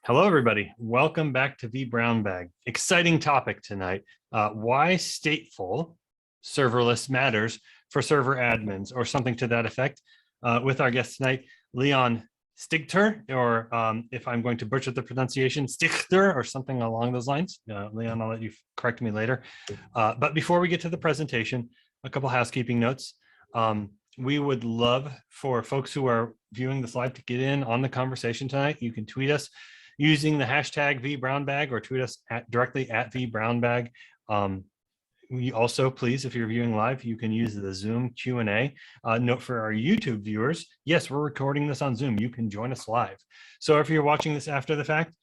Hello, everybody. Welcome back to vBrownBag. Exciting topic tonight. Why stateful serverless matters for server admins, or something to that effect. With our guest tonight, Leon Stigter, or if I'm going to butcher the pronunciation, Stigter, or something along those lines. Leon, I'll let you correct me later. But before we get to the presentation, a couple housekeeping notes. We would love for folks who are viewing this live to get in on the conversation tonight. You can tweet us using the hashtag vBrownBag, or tweet us directly at vBrownBag. We also, please, if you're viewing live, you can use the Zoom Q&A. Note for our YouTube viewers, yes, we're recording this on Zoom. You can join us live. So if you're watching this after the fact,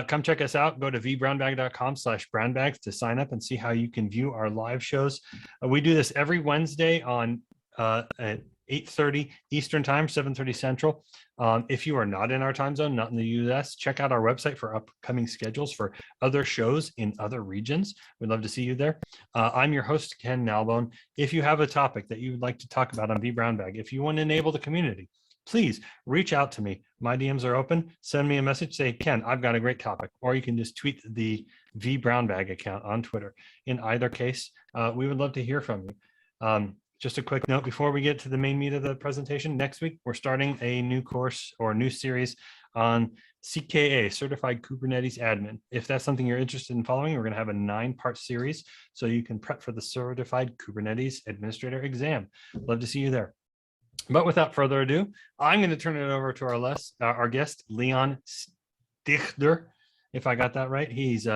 come check us out. Go to vbrownbag.com/brownbags to sign up and see how you can view our live shows. We do this every Wednesday on at 8:30 Eastern time, 7:30 Central. If you are not in our time zone, not in the US, check out our website for upcoming schedules for other shows in other regions. We'd love to see you there. I'm your host, Ken Nalbone. If you have a topic that you would like to talk about on vBrownBag, if you want to enable the community, please reach out to me. My DMs are open. Send me a message, say, Ken, I've got a great topic. Or you can just tweet the vBrownBag account on Twitter. In either case, we would love to hear from you. Just a quick note before we get to the main meat of the presentation. Next week, we're starting a new course or new series on CKA, Certified Kubernetes Admin. If that's something you're interested in following, we're going to have a 9-part series so you can prep for the Certified Kubernetes Administrator exam. Love to see you there. But without further ado, I'm going to turn it over to our guest, Leon Stigter, if I got that right. He's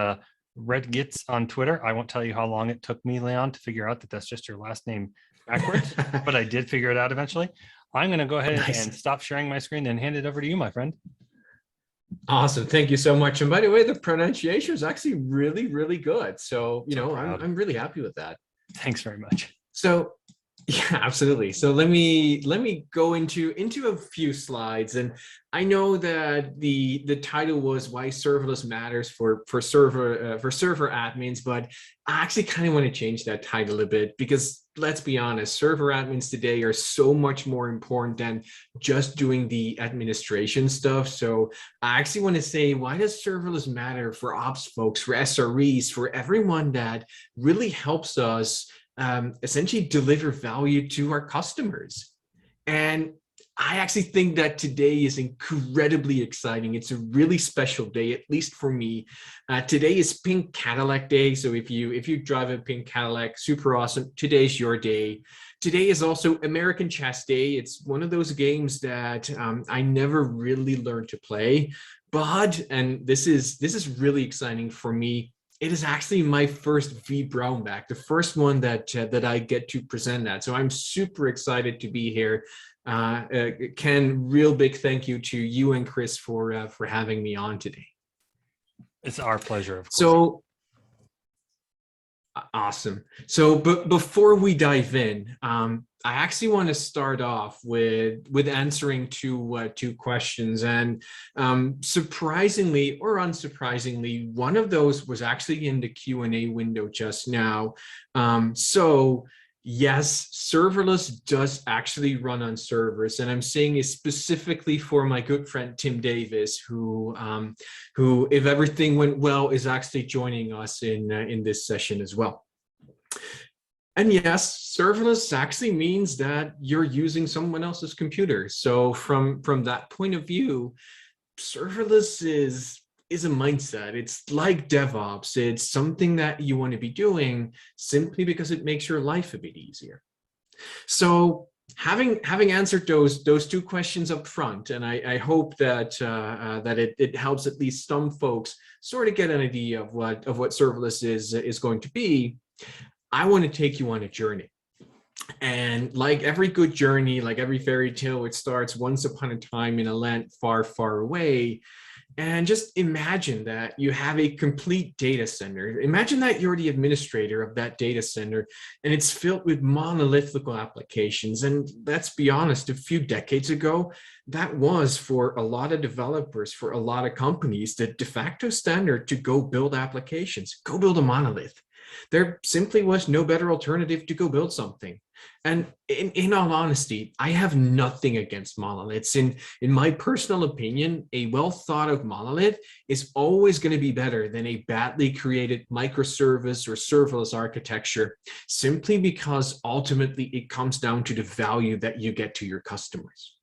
Red Gits on Twitter. I won't tell you how long it took me, Leon, to figure out that that's just your last name backwards, but I did figure it out eventually. I'm going to go ahead and stop sharing my screen and hand it over to you, my friend. Awesome. Thank you so much. And by the way, the pronunciation is actually really, really good. So, I'm really happy with that. Thanks very much. So, yeah, absolutely. So let me go into a few slides. And I know that the title was why serverless matters for server admins, but I actually kind of want to change that title a bit, because let's be honest, server admins today are so much more important than just doing the administration stuff. So I actually want to say, why does serverless matter for ops folks, for SREs, for everyone that really helps us essentially deliver value to our customers? And I actually think that today is incredibly exciting. It's a really special day, at least for me. Today is Pink Cadillac Day. So if you drive a pink Cadillac, super awesome. Today's your day. Today is also American Chess Day. It's one of those games that I never really learned to play, and this is really exciting for me. It is actually my first vBrownBag, the first one that I get to present at. So I'm super excited to be here. Ken, real big thank you to you and Chris for having me on today. It's our pleasure, of course. So awesome. So before we dive in, I actually want to start off with answering two questions, and surprisingly or unsurprisingly, one of those was actually in the Q&A window just now. So yes, serverless does actually run on servers, and I'm saying it specifically for my good friend Tim Davis, who if everything went well, is actually joining us in this session as well. And yes, serverless actually means that you're using someone else's computer. So from that point of view, serverless is a mindset. It's like DevOps. It's something that you want to be doing simply because it makes your life a bit easier. So having answered those two questions up front, and I hope that it helps at least some folks sort of get an idea of what serverless is going to be, I want to take you on a journey. And like every good journey, like every fairy tale, it starts once upon a time in a land far, far away. And just imagine that you have a complete data center. Imagine that you're the administrator of that data center, and it's filled with monolithic applications. And let's be honest, a few decades ago, that was for a lot of developers, for a lot of companies, the de facto standard to go build applications, go build a monolith. There simply was no better alternative to go build something. And in all honesty, I have nothing against monoliths. In my personal opinion, a well thought out monolith is always going to be better than a badly created microservice or serverless architecture, simply because ultimately it comes down to the value that you get to your customers.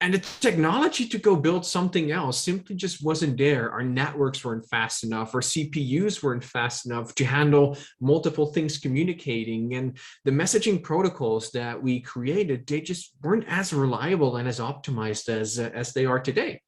And the technology to go build something else simply just wasn't there. Our networks weren't fast enough. Our CPUs weren't fast enough to handle multiple things communicating. And the messaging protocols that we created, they just weren't as reliable and as optimized as they are today.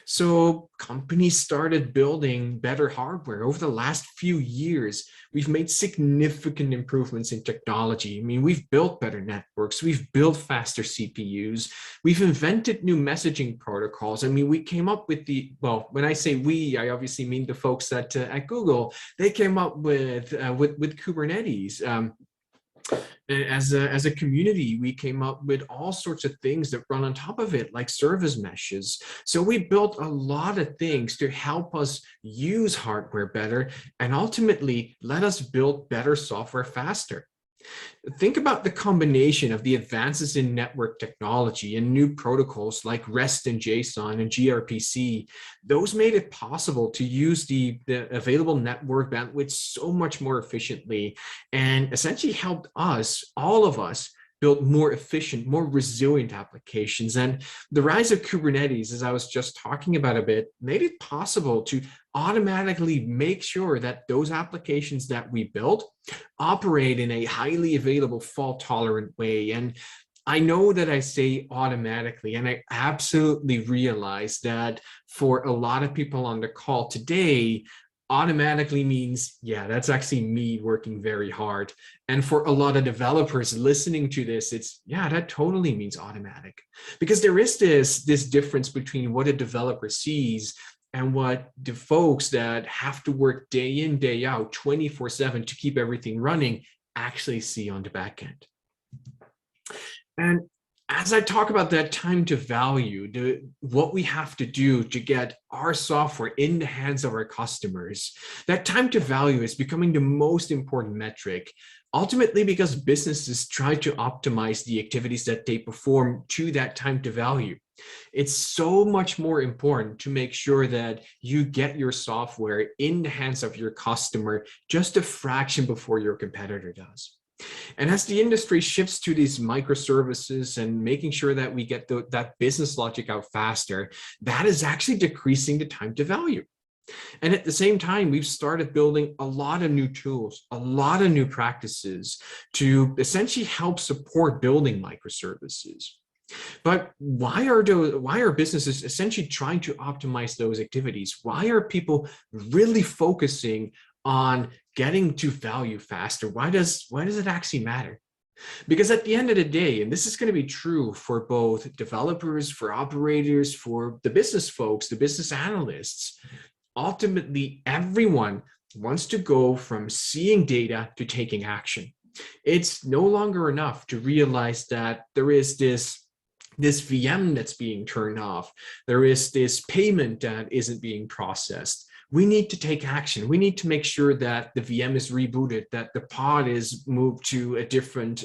So companies started building better hardware. Over the last few years, we've made significant improvements in technology. I mean, we've built better networks, we've built faster CPUs, we've invented new messaging protocols. I mean, we came up with well, when I say we, I obviously mean the folks at Google. They came up with Kubernetes. As a community, we came up with all sorts of things that run on top of it, like service meshes. So we built a lot of things to help us use hardware better and ultimately let us build better software faster. Think about the combination of the advances in network technology and new protocols like REST and JSON and gRPC. Those made it possible to use the available network bandwidth so much more efficiently and essentially helped us, all of us, build more efficient, more resilient applications. And the rise of Kubernetes, as I was just talking about a bit, made it possible to automatically make sure that those applications that we built operate in a highly available, fault-tolerant way. And I know that I say automatically, and I absolutely realize that for a lot of people on the call today, automatically means, yeah, that's actually me working very hard. And for a lot of developers listening to this, it's, yeah, that totally means automatic. Because there is this difference between what a developer sees and what the folks that have to work day in, day out, 24/7 to keep everything running actually see on the back end. And as I talk about that time to value, what we have to do to get our software in the hands of our customers, that time to value is becoming the most important metric, ultimately because businesses try to optimize the activities that they perform to that time to value. It's so much more important to make sure that you get your software in the hands of your customer just a fraction before your competitor does. And as the industry shifts to these microservices and making sure that we get that business logic out faster, that is actually decreasing the time to value. And at the same time, we've started building a lot of new tools, a lot of new practices to essentially help support building microservices. But why are businesses essentially trying to optimize those activities? Why are people really focusing on getting to value faster? Why does it actually matter? Because at the end of the day, and this is going to be true for both developers, for operators, for the business folks, the business analysts, ultimately everyone wants to go from seeing data to taking action. It's no longer enough to realize that there is this VM that's being turned off. There is this payment that isn't being processed. We need to take action. We need to make sure that the VM is rebooted, that the pod is moved to a different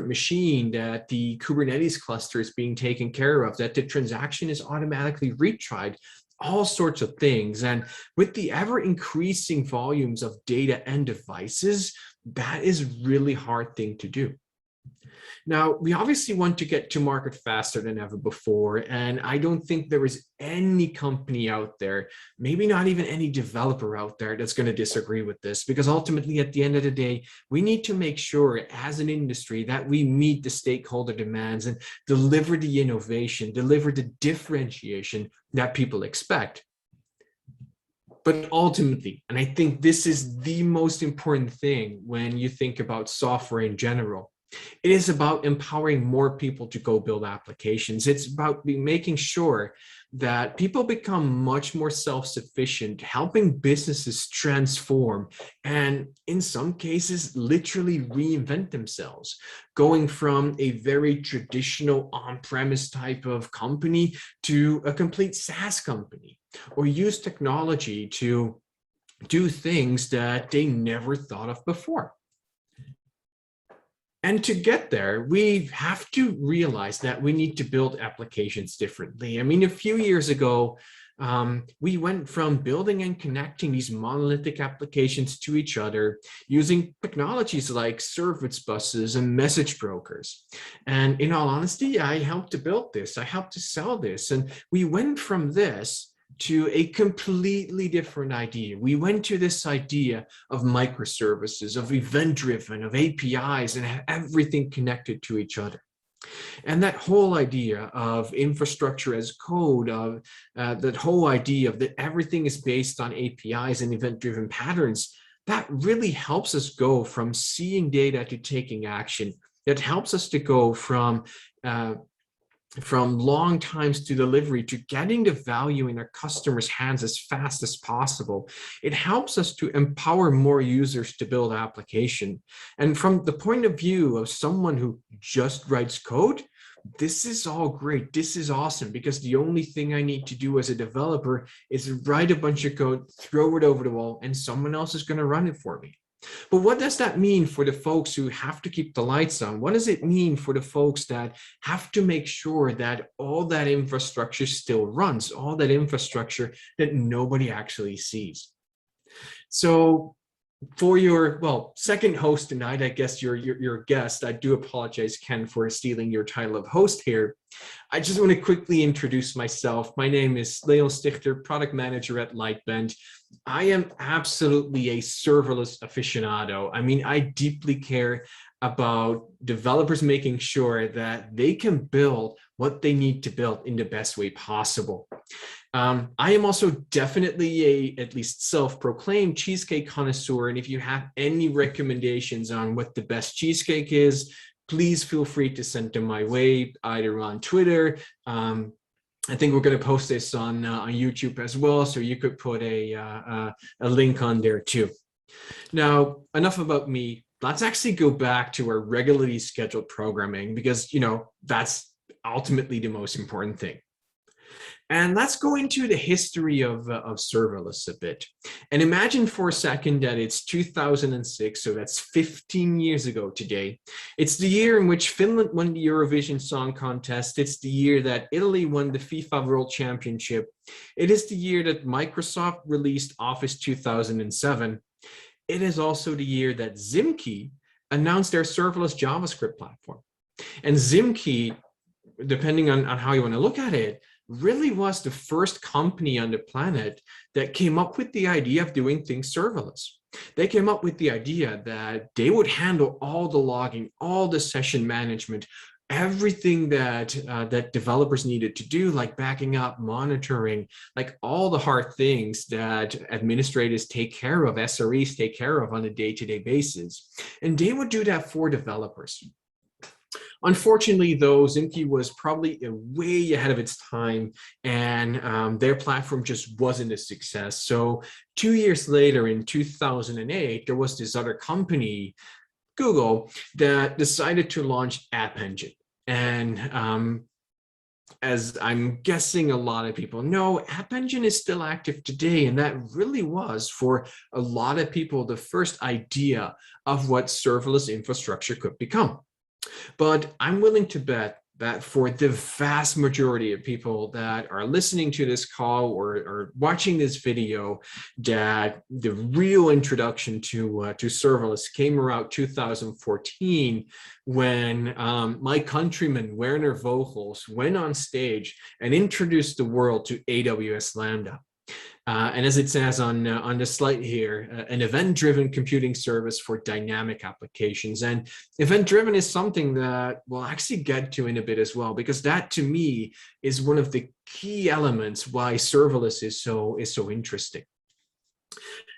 machine, that the Kubernetes cluster is being taken care of, that the transaction is automatically retried, all sorts of things. And with the ever increasing volumes of data and devices, that is a really hard thing to do. Now, we obviously want to get to market faster than ever before, and I don't think there is any company out there, maybe not even any developer out there, that's going to disagree with this, because ultimately, at the end of the day, we need to make sure as an industry that we meet the stakeholder demands and deliver the innovation, deliver the differentiation that people expect. But ultimately, and I think this is the most important thing when you think about software in general, it is about empowering more people to go build applications. It's about making sure that people become much more self-sufficient, helping businesses transform, and in some cases, literally reinvent themselves, going from a very traditional on-premise type of company to a complete SaaS company, or use technology to do things that they never thought of before. And to get there, we have to realize that we need to build applications differently. I mean, a few years ago, we went from building and connecting these monolithic applications to each other using technologies like service buses and message brokers. And in all honesty, I helped to build this. I helped to sell this. And we went from this to a completely different idea. We went to this idea of microservices, of event-driven, of APIs, and everything connected to each other. And that whole idea of infrastructure as code, of that whole idea of that everything is based on APIs and event-driven patterns, that really helps us go from seeing data to taking action. It helps us to go from long times to delivery to getting the value in our customers' hands as fast as possible. It helps us to empower more users to build application. And from the point of view of someone who just writes code, this is all great. This is awesome, because the only thing I need to do as a developer is write a bunch of code, throw it over the wall, and someone else is going to run it for me. But what does that mean for the folks who have to keep the lights on? What does it mean for the folks that have to make sure that all that infrastructure still runs, all that infrastructure that nobody actually sees? So for your, well, second host tonight, I guess your guest, I do apologize, Ken, for stealing your title of host here. I just want to quickly introduce myself. My name is Leon Stigter, product manager at Lightbend. I am absolutely a serverless aficionado. I mean, I deeply care about developers making sure that they can build what they need to build in the best way possible. I am also definitely at least self-proclaimed cheesecake connoisseur. And if you have any recommendations on what the best cheesecake is, please feel free to send them my way, either on Twitter. I think we're going to post this on YouTube as well, so you could put a link on there too. Now, enough about me. Let's actually go back to our regularly scheduled programming, because, you know, that's ultimately the most important thing. And let's go into the history of serverless a bit. And imagine for a second that it's 2006, so that's 15 years ago today. It's the year in which Finland won the Eurovision Song Contest. It's the year that Italy won the FIFA World Championship. It is the year that Microsoft released Office 2007. It is also the year that Zimkey announced their serverless JavaScript platform. And Zimkey, depending on how you want to look at it, really was the first company on the planet that came up with the idea of doing things serverless. They came up with the idea that they would handle all the logging, all the session management, everything that that developers needed to do, like backing up, monitoring, like all the hard things that administrators take care of, SREs take care of on a day-to-day basis. And they would do that for developers. Unfortunately, though, Zimkey was probably way ahead of its time, and their platform just wasn't a success. So 2 years later, in 2008, there was this other company, Google, that decided to launch App Engine. And as I'm guessing a lot of people know, App Engine is still active today, and that really was, for a lot of people, the first idea of what serverless infrastructure could become. But I'm willing to bet that for the vast majority of people that are listening to this call or watching this video, that the real introduction to serverless came around 2014, when my countryman Werner Vogels went on stage and introduced the world to AWS Lambda. And as it says on the slide here, an event-driven computing service for dynamic applications. And event-driven is something that we'll actually get to in a bit as well, because that, to me, is one of the key elements why serverless is so interesting.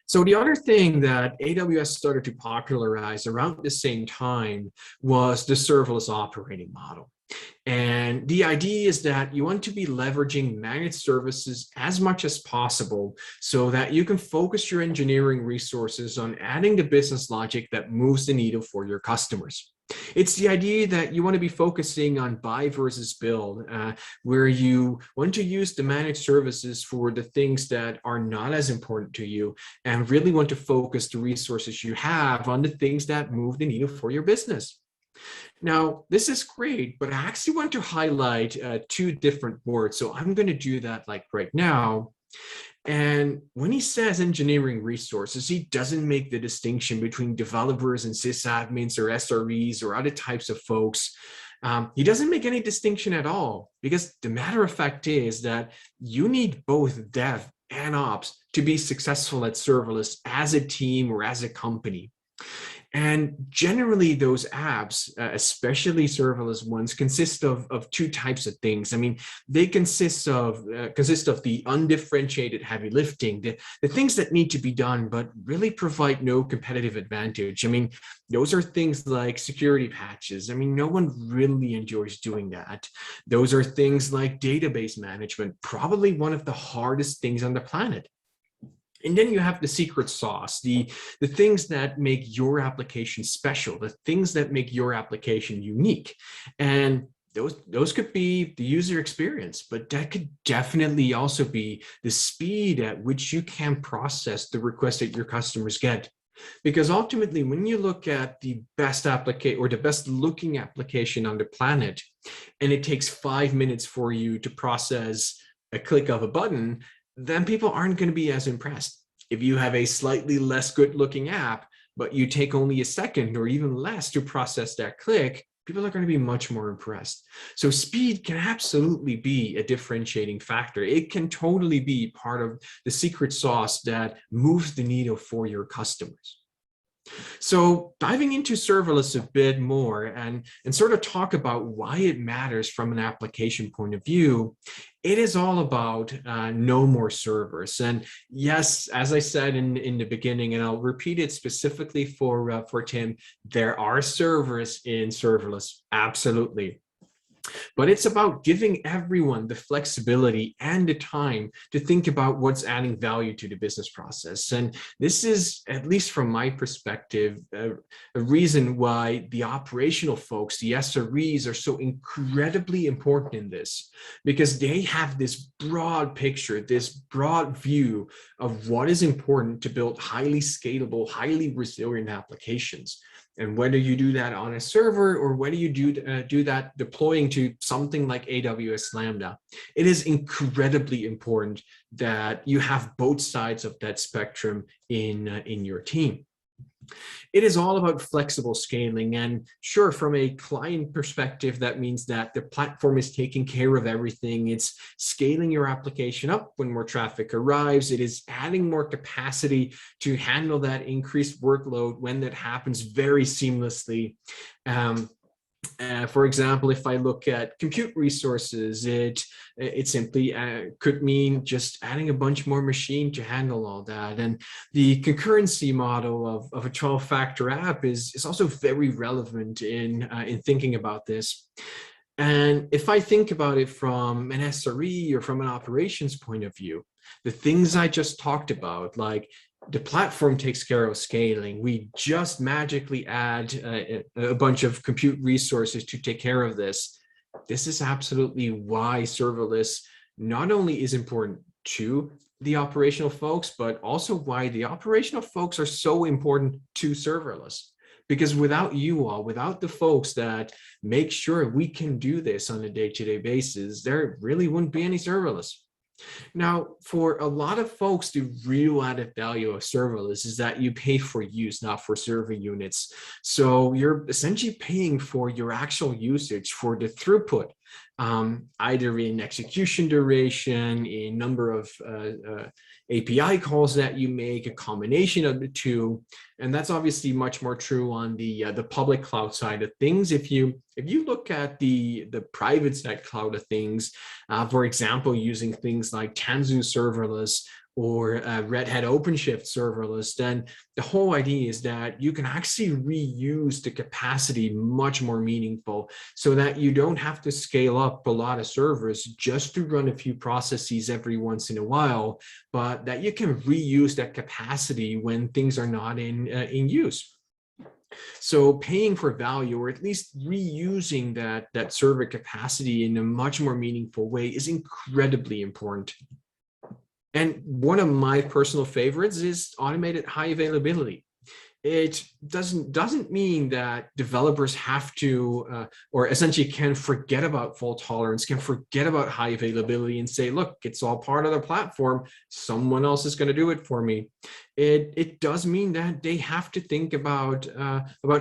So the other thing that AWS started to popularize around the same time was the serverless operating model. And the idea is that you want to be leveraging managed services as much as possible so that you can focus your engineering resources on adding the business logic that moves the needle for your customers. It's the idea that you want to be focusing on buy versus build, where you want to use the managed services for the things that are not as important to you and really want to focus the resources you have on the things that move the needle for your business. Now, this is great, but I actually want to highlight two different words. So I'm going to do that like right now. And when he says engineering resources, he doesn't make the distinction between developers and sysadmins or SREs or other types of folks. He doesn't make any distinction at all, because the matter of fact is that you need both dev and ops to be successful at serverless as a team or as a company. And generally those apps, especially serverless ones, consist of two types of things. I mean, they consist of the undifferentiated heavy lifting, the things that need to be done, but really provide no competitive advantage. I mean, those are things like security patches. I mean, no one really enjoys doing that. Those are things like database management, probably one of the hardest things on the planet. And then you have the secret sauce, the things that make your application special, the things that make your application unique. And those could be the user experience, but that could definitely also be the speed at which you can process the requests that your customers get. Because ultimately, when you look at the best application or the best looking application on the planet, and it takes 5 minutes for you to process a click of a button, then people aren't going to be as impressed. If you have a slightly less good looking app, but you take only a second or even less to process that click, people are going to be much more impressed. So speed can absolutely be a differentiating factor. It can totally be part of the secret sauce that moves the needle for your customers. So diving into serverless a bit more and sort of talk about why it matters from an application point of view, it is all about no more servers. And yes, as I said in the beginning, and I'll repeat it specifically for Tim, there are servers in serverless, absolutely. But it's about giving everyone the flexibility and the time to think about what's adding value to the business process. And this is, at least from my perspective, a reason why the operational folks, the SREs, are so incredibly important in this, because they have this broad picture, this broad view of what is important to build highly scalable, highly resilient applications. And whether you do that on a server or whether you do that deploying to something like AWS Lambda, it is incredibly important that you have both sides of that spectrum in your team. It is all about flexible scaling. And sure, from a client perspective, that means that the platform is taking care of everything. It's scaling your application up when more traffic arrives. It is adding more capacity to handle that increased workload when that happens very seamlessly. For example, if I look at compute resources, it simply could mean just adding a bunch more machine to handle all that. And the concurrency model of a 12-factor app is also very relevant in thinking about this. And if I think about it from an SRE or from an operations point of view, the things I just talked about, like the platform takes care of scaling. We just magically add a bunch of compute resources to take care of this. This is absolutely why serverless not only is important to the operational folks, but also why the operational folks are so important to serverless. Because without you all, without the folks that make sure we can do this on a day-to-day basis, there really wouldn't be any serverless. Now, for a lot of folks, the real added value of serverless is that you pay for use, not for server units. So you're essentially paying for your actual usage, for the throughput, either in execution duration, in number of API calls that you make, a combination of the two. And that's obviously much more true on the public cloud side of things. If you look at the private side cloud of things, for example, using things like Tanzu serverless or Red Hat OpenShift serverless, then the whole idea is that you can actually reuse the capacity much more meaningful, so that you don't have to scale up a lot of servers just to run a few processes every once in a while, but that you can reuse that capacity when things are not in use. So paying for value, or at least reusing that server capacity in a much more meaningful way, is incredibly important. And one of my personal favorites is automated high availability. It doesn't mean that developers have to, or essentially can forget about fault tolerance, can forget about high availability and say, look, it's all part of the platform. Someone else is going to do it for me. It does mean that they have to think about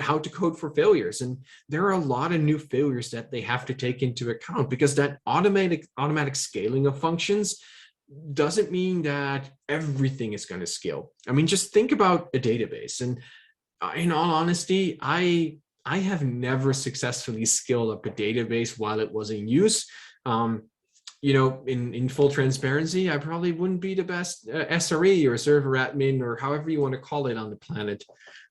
how to code for failures. And there are a lot of new failures that they have to take into account, because that automatic scaling of functions doesn't mean that everything is going to scale. I mean, just think about a database. And in all honesty, I have never successfully scaled up a database while it was in use. In full transparency, I probably wouldn't be the best SRE or server admin or however you want to call it on the planet.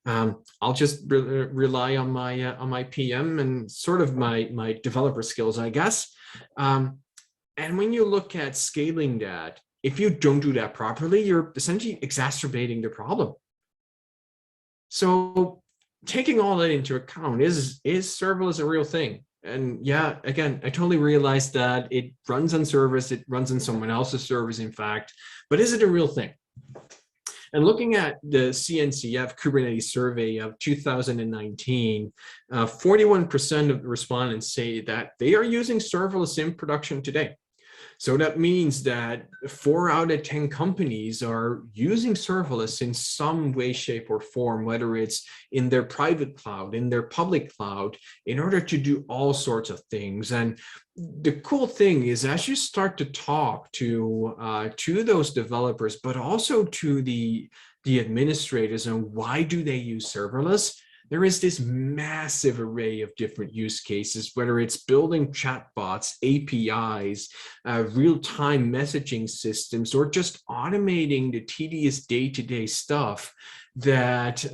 I'll just rely on my PM and sort of my developer skills, I guess. And when you look at scaling that, if you don't do that properly, you're essentially exacerbating the problem. So taking all that into account, is serverless a real thing? And yeah, again, I totally realize that it runs on servers, it runs on someone else's servers, in fact, but is it a real thing? And looking at the CNCF Kubernetes survey of 2019, 41% of the respondents say that they are using serverless in production today. So that means that 4 out of 10 companies are using serverless in some way, shape, or form, whether it's in their private cloud, in their public cloud, in order to do all sorts of things. And the cool thing is, as you start to talk to those developers, but also to the administrators, and why do they use serverless, there is this massive array of different use cases, whether it's building chatbots, APIs, real-time messaging systems, or just automating the tedious day-to-day stuff that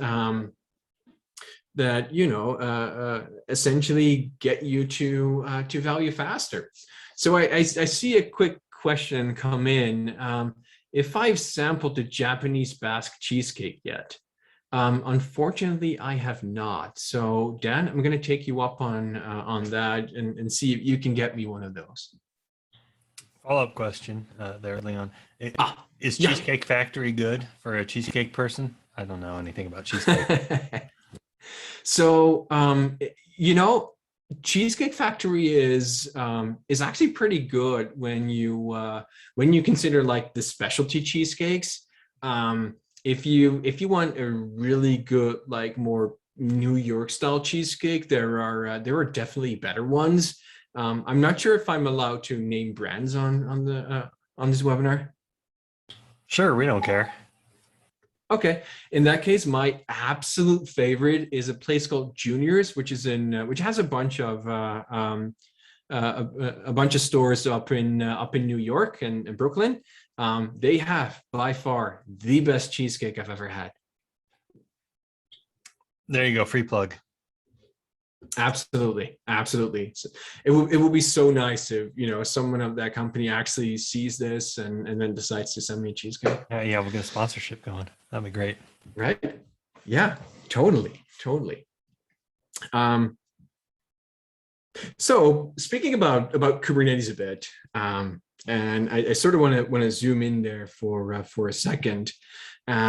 essentially get you to value faster. So I see a quick question come in. If I've sampled the Japanese Basque cheesecake yet? Unfortunately, I have not. So Dan, I'm going to take you up on that and see if you can get me one of those. Follow-up question there, Leon. Is Cheesecake Factory good for a cheesecake person? I don't know anything about cheesecake. So, Cheesecake Factory is actually pretty good when you consider like the specialty cheesecakes. If you want a really good, like more New York style cheesecake, there are definitely better ones. I'm not sure if I'm allowed to name brands on this webinar. Sure, we don't care. Okay, in that case, my absolute favorite is a place called Junior's, which has a bunch of stores up in New York and Brooklyn. They have by far the best cheesecake I've ever had. There you go, free plug. Absolutely. So it will be so nice if someone of that company actually sees this and then decides to send me a cheesecake. Yeah, we'll get a sponsorship going. That'd be great. Right? Yeah, totally. So speaking about Kubernetes a bit, and I sort of want to zoom in there for a second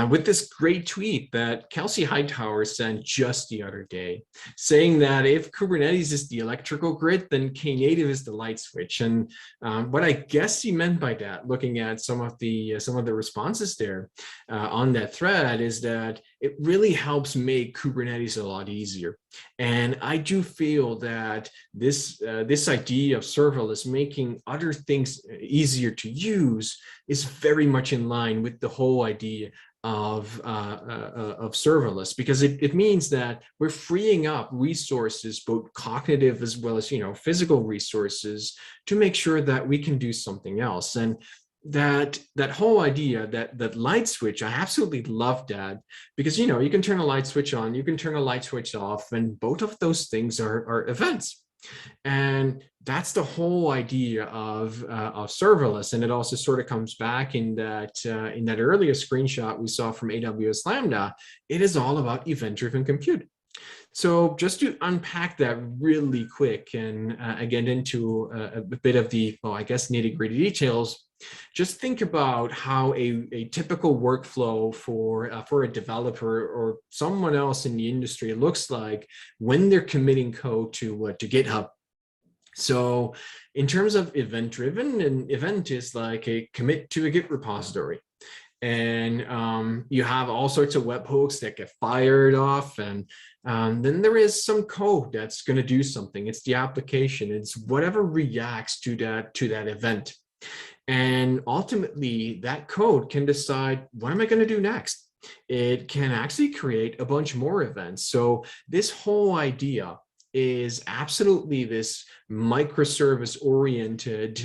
with this great tweet that Kelsey Hightower sent just the other day, saying that if Kubernetes is the electrical grid, then Knative is the light switch. And what I guess he meant by that, looking at some of the responses there on that thread, is that it really helps make Kubernetes a lot easier. And I do feel that this idea of serverless making other things easier to use is very much in line with the whole idea of serverless, because it means that we're freeing up resources, both cognitive as well as physical resources, to make sure that we can do something else. And that whole idea, that light switch, I absolutely love that, because you can turn a light switch on, you can turn a light switch off, and both of those things are events. And that's the whole idea of serverless. And it also sort of comes back in that earlier screenshot we saw from AWS Lambda. It is all about event-driven compute. So just to unpack that really quick and get into a bit of the, well, I guess nitty-gritty details, just think about how a typical workflow for a developer or someone else in the industry looks like when they're committing code to GitHub. So in terms of event-driven, an event is like a commit to a Git repository. And you have all sorts of webhooks that get fired off, and then there is some code that's going to do something. It's the application. It's whatever reacts to that event, and ultimately that code can decide, what am I going to do next? It can actually create a bunch more events. So this whole idea is absolutely this microservice oriented,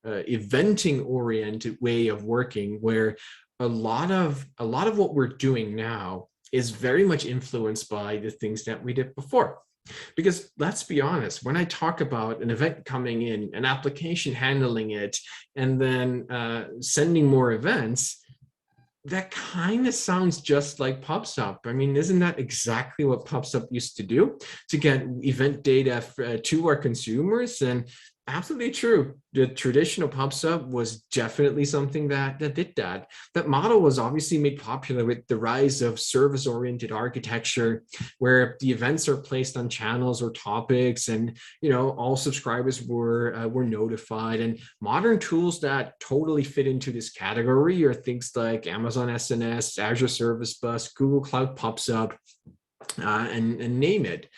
eventing oriented way of working, where a lot of what we're doing now is very much influenced by the things that we did before. Because let's be honest, when I talk about an event coming in, an application handling it, and then sending more events, that kind of sounds just like PubSub. I mean, isn't that exactly what PubSub used to do, to get event data to our consumers? And absolutely true. The traditional PubSub was definitely something that did that. That model was obviously made popular with the rise of service-oriented architecture, where the events are placed on channels or topics, and all subscribers were notified. And modern tools that totally fit into this category are things like Amazon SNS, Azure Service Bus, Google Cloud PubSub, and name it.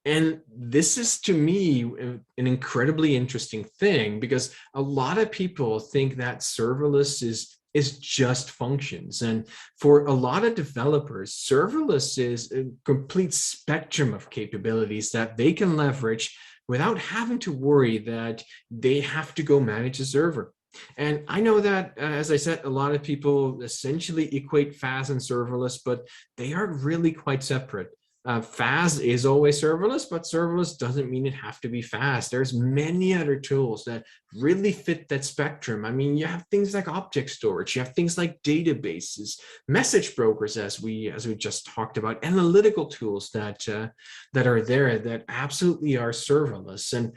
And this is, to me, an incredibly interesting thing, because a lot of people think that serverless is just functions. And for a lot of developers, serverless is a complete spectrum of capabilities that they can leverage without having to worry that they have to go manage a server. And I know that, as I said, a lot of people essentially equate FAS and serverless, but they are really quite separate. FAS is always serverless, but serverless doesn't mean it have to be FAS. There's many other tools that really fit that spectrum. I mean, you have things like object storage, you have things like databases, message brokers, as we just talked about, analytical tools that are there that absolutely are serverless. And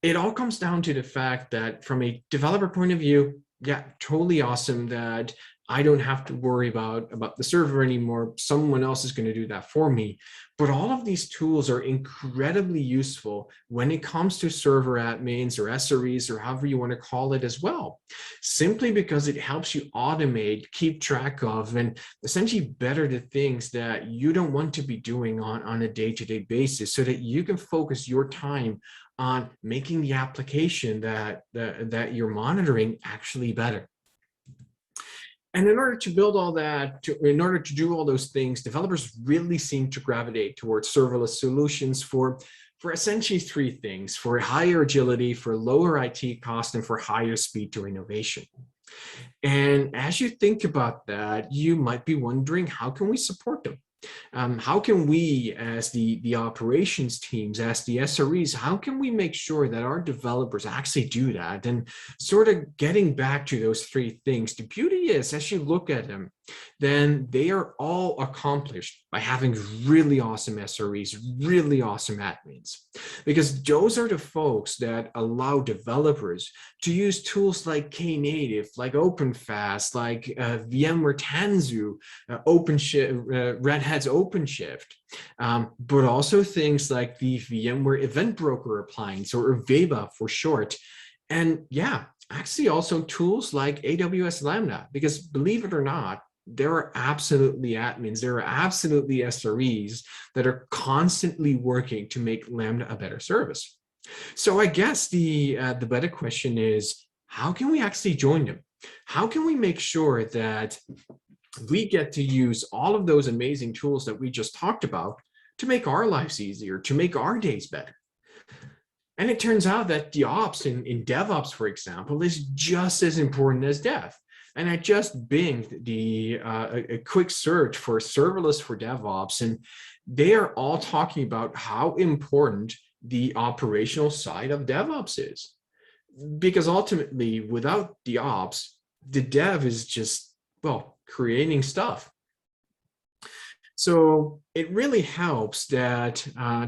it all comes down to the fact that from a developer point of view, yeah, totally awesome that I don't have to worry about the server anymore. Someone else is going to do that for me. But all of these tools are incredibly useful when it comes to server admins or SREs, or however you want to call it as well, simply because it helps you automate, keep track of, and essentially better the things that you don't want to be doing on a day-to-day basis, so that you can focus your time on making the application that you're monitoring actually better. And in order to build all that, in order to do all those things, developers really seem to gravitate towards serverless solutions for essentially three things: for higher agility, for lower IT cost, and for higher speed to innovation. And as you think about that, you might be wondering, how can we support them? How can we, as the operations teams, as the SREs, how can we make sure that our developers actually do that? And sort of getting back to those three things, the beauty is, as you look at them, then they are all accomplished by having really awesome SREs, really awesome admins, because those are the folks that allow developers to use tools like Knative, like OpenFast, like VMware Tanzu, OpenShift, Red Hat's OpenShift, but also things like the VMware Event Broker appliance, or VEBA for short. And yeah, actually also tools like AWS Lambda, because believe it or not, there are absolutely admins, there are absolutely SREs that are constantly working to make Lambda a better service. So I guess the better question is, how can we actually join them? How can we make sure that we get to use all of those amazing tools that we just talked about to make our lives easier, to make our days better? And it turns out that the ops in DevOps, for example, is just as important as dev. And I just binged a quick search for serverless for DevOps, and they are all talking about how important the operational side of DevOps is. Because ultimately, without the ops, the dev is just, well, creating stuff. So it really helps that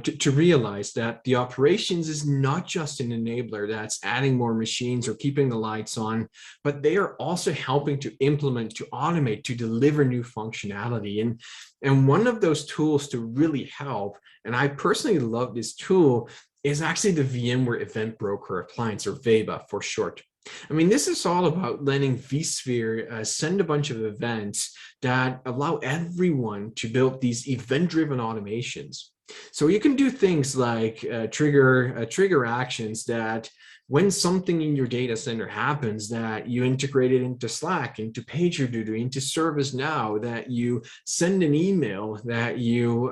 to realize that the operations is not just an enabler that's adding more machines or keeping the lights on, but they are also helping to implement, to automate, to deliver new functionality. And one of those tools to really help, and I personally love this tool, is actually the VMware Event Broker Appliance, or VEBA for short. I mean, this is all about letting vSphere send a bunch of events that allow everyone to build these event-driven automations. So you can do things like trigger actions that when something in your data center happens, that you integrate it into Slack, into PagerDuty, into ServiceNow, that you send an email, that you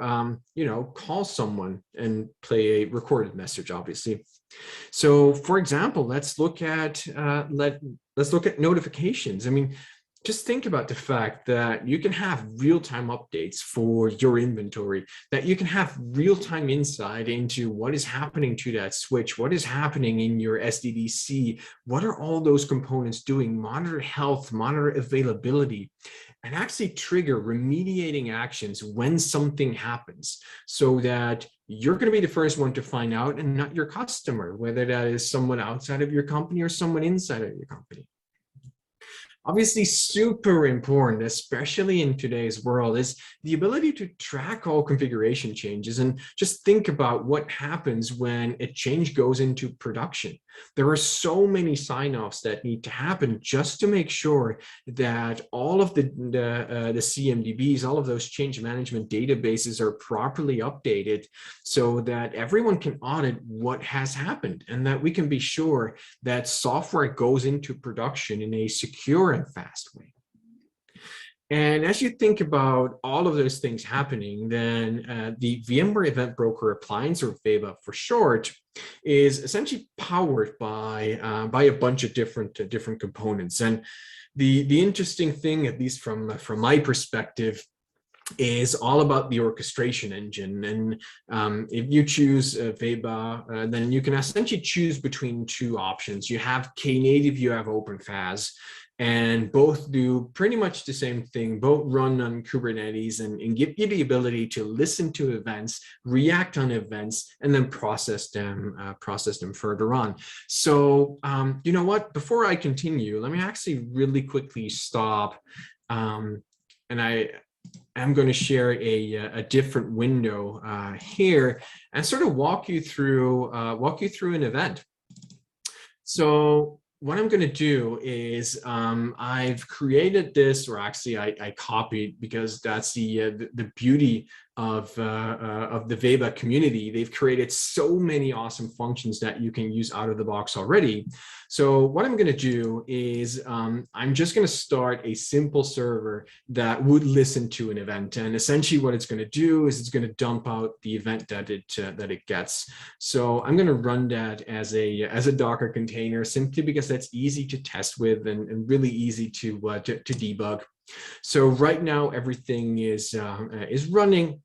call someone and play a recorded message, obviously. So, for example, let's look at notifications. I mean, just think about the fact that you can have real-time updates for your inventory, that you can have real-time insight into what is happening to that switch, what is happening in your SDDC, what are all those components doing, monitor health, monitor availability, and actually trigger remediating actions when something happens, so that you're going to be the first one to find out and not your customer, whether that is someone outside of your company or someone inside of your company. Obviously, super important, especially in today's world, is the ability to track all configuration changes and just think about what happens when a change goes into production. There are so many sign-offs that need to happen just to make sure that all of the CMDBs, all of those change management databases are properly updated so that everyone can audit what has happened and that we can be sure that software goes into production in a secure and fast way. And as you think about all of those things happening, then the VMware Event Broker Appliance, or VEBA for short, is essentially powered by a bunch of different components. And the interesting thing, at least from my perspective, is all about the orchestration engine. And if you choose VEBA, then you can essentially choose between two options. You have Knative, you have OpenFaaS. And both do pretty much the same thing, both run on Kubernetes and give you the ability to listen to events, react on events, and then process them further on. So, you know what, before I continue, let me actually really quickly stop. And I am going to share a different window here and sort of walk you through an event. So what I'm going to do is I've created this, or actually I copied, because that's the beauty of the VEBA community. They've created so many awesome functions that you can use out of the box already. So what I'm going to do is I'm just going to start a simple server that would listen to an event, and essentially what it's going to do is it's going to dump out the event that it gets. So I'm going to run that as a Docker container, simply because that's easy to test with and really easy to debug. So right now everything is running.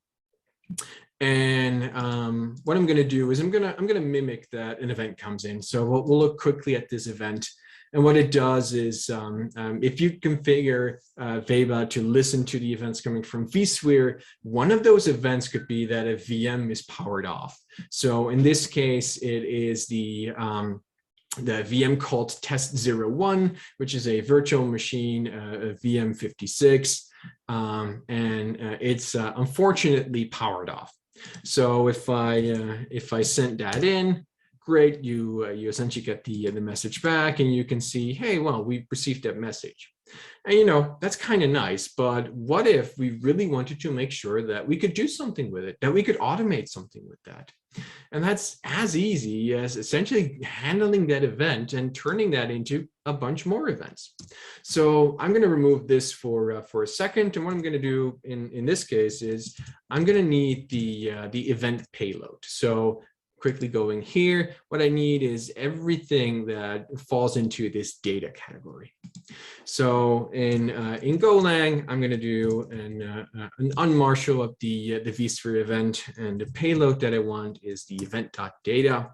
And what I'm going to do is I'm going to mimic that an event comes in. So we'll look quickly at this event. And what it does is if you configure VEBA to listen to the events coming from vSphere, one of those events could be that a VM is powered off. So in this case, it is the VM called test01, which is a virtual machine, a VM56, and it's unfortunately powered off. So if I sent that in, great, you essentially get the message back, and you can see, hey, well, we received that message. And that's kind of nice, but what if we really wanted to make sure that we could do something with it, that we could automate something with that? And that's as easy as essentially handling that event and turning that into a bunch more events. So I'm going to remove this for a second, and what I'm going to do in this case is I'm going to need the event payload. So quickly going here, what I need is everything that falls into this data category. So in Golang, I'm going to do an unmarshal of the vSphere event, and the payload that I want is the event.data.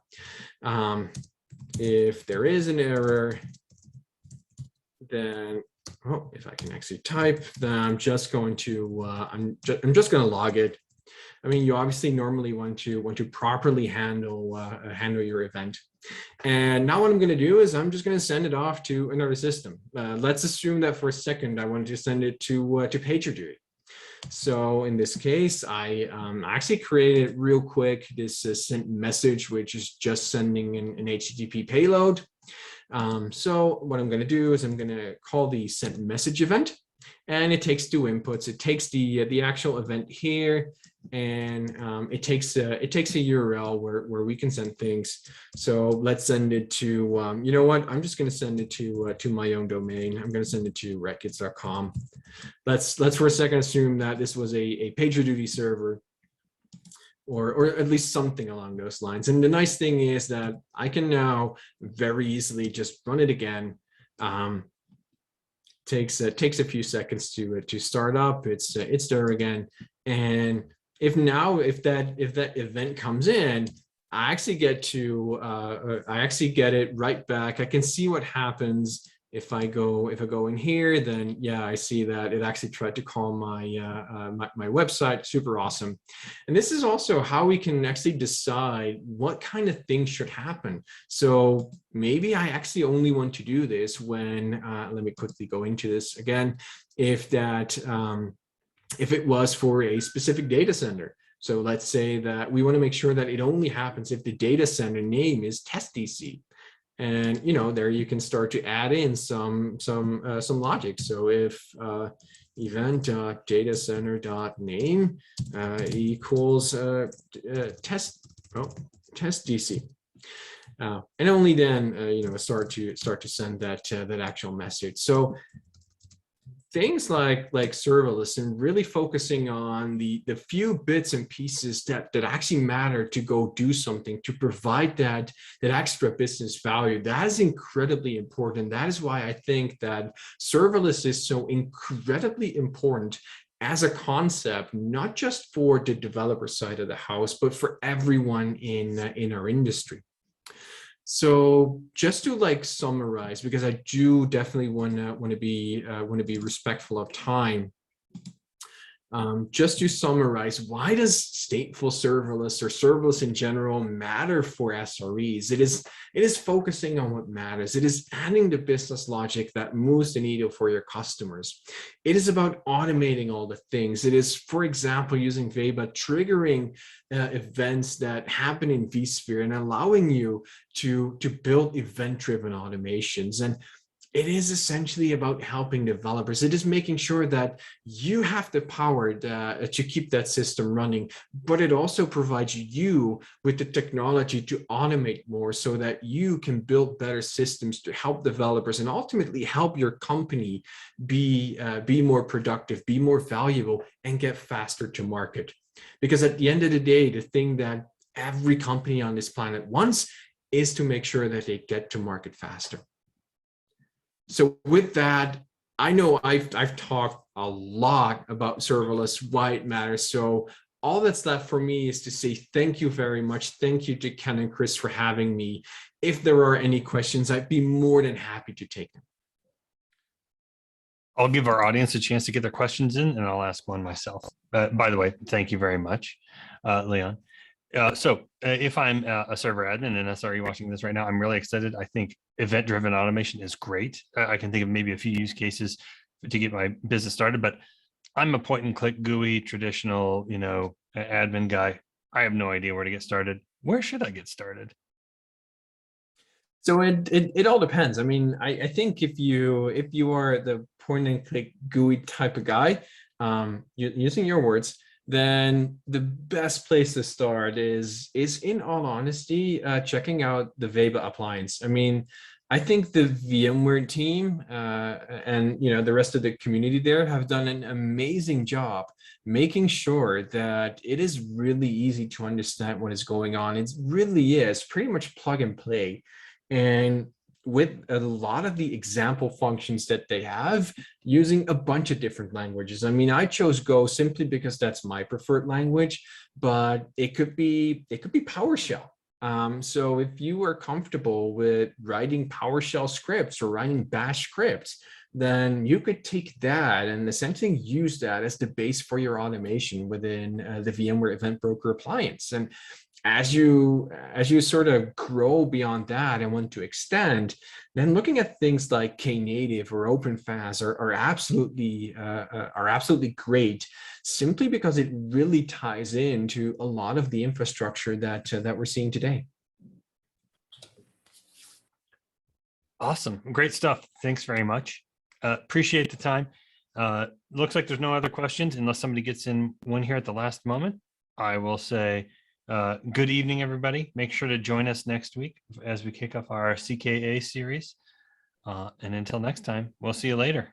If there is an error, then oh, if I can actually type, then I'm just going to I'm just going to log it. I mean, you obviously normally want to properly handle your event. And now what I'm going to do is I'm just going to send it off to another system. Let's assume that for a second I wanted to send it to PagerDuty. So in this case, I actually created real quick this sent message, which is just sending an HTTP payload. So what I'm going to do is I'm going to call the sent message event, and it takes two inputs. It takes the actual event here, and it takes a URL where we can send things. So let's send it to you know what? I'm just going to send it to my own domain. I'm going to send it to records.com. Let's for a second assume that this was a PagerDuty server, or at least something along those lines. And the nice thing is that I can now very easily just run it again. Takes a few seconds to start up. It's there again. And if that event comes in, I actually get it right back. I can see what happens if I go in here. Then yeah, I see that it actually tried to call my my website. Super awesome. And this is also how we can actually decide what kind of things should happen. So maybe I actually only want to do this when let me quickly go into this again. If it was for a specific data center. So let's say that we want to make sure that it only happens if the data center name is testDC. And there you can start to add in some logic. So if event.datacenter.name equals testDC, and only then start to send that actual message. So things like serverless and really focusing on the few bits and pieces that actually matter to go do something, to provide that extra business value, that is incredibly important. That is why I think that serverless is so incredibly important as a concept, not just for the developer side of the house, but for everyone in our industry. So just to summarize, because I do definitely want to be respectful of time. Just to summarize, why does stateful serverless or serverless in general matter for SREs? It is focusing on what matters. It is adding the business logic that moves the needle for your customers. It is about automating all the things. It is, for example, using VEBA, triggering events that happen in vSphere and allowing you to build event-driven automations. And it is essentially about helping developers. It is making sure that you have the power to keep that system running, but it also provides you with the technology to automate more so that you can build better systems to help developers and ultimately help your company be more productive, be more valuable, and get faster to market. Because at the end of the day, the thing that every company on this planet wants is to make sure that they get to market faster. So with that, I know I've talked a lot about serverless, why it matters. So all that's left for me is to say thank you very much. Thank you to Ken and Chris for having me. If there are any questions, I'd be more than happy to take them. I'll give our audience a chance to get their questions in, and I'll ask one myself. By the way, thank you very much, Leon. So if I'm a server admin and SRE watching this right now, I'm really excited. I think event-driven automation is great. I can think of maybe a few use cases to get my business started, but I'm a point-and-click GUI, traditional, admin guy. I have no idea where to get started. Where should I get started? So it all depends. I mean, I think if you are the point-and-click GUI type of guy, using your words, then the best place to start is in all honesty, checking out the VEBA appliance. I mean, I think the VMware team and the rest of the community there have done an amazing job making sure that it is really easy to understand what is going on. It really is pretty much plug and play. And with a lot of the example functions that they have, using a bunch of different languages. I mean, I chose Go simply because that's my preferred language, but it could be PowerShell. So if you are comfortable with writing PowerShell scripts or writing Bash scripts, then you could take that and essentially use that as the base for your automation within the VMware Event Broker appliance. And as you sort of grow beyond that and want to extend, then looking at things like Knative or OpenFaaS are absolutely great, simply because it really ties into a lot of the infrastructure that we're seeing today. Awesome, great stuff. Thanks very much. Appreciate the time. Looks like there's no other questions unless somebody gets in one here at the last moment. I will say good evening, everybody. Make sure to join us next week as we kick off our CKA series. And until next time, we'll see you later.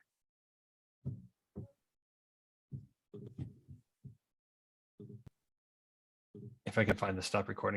If I can find the stop recording.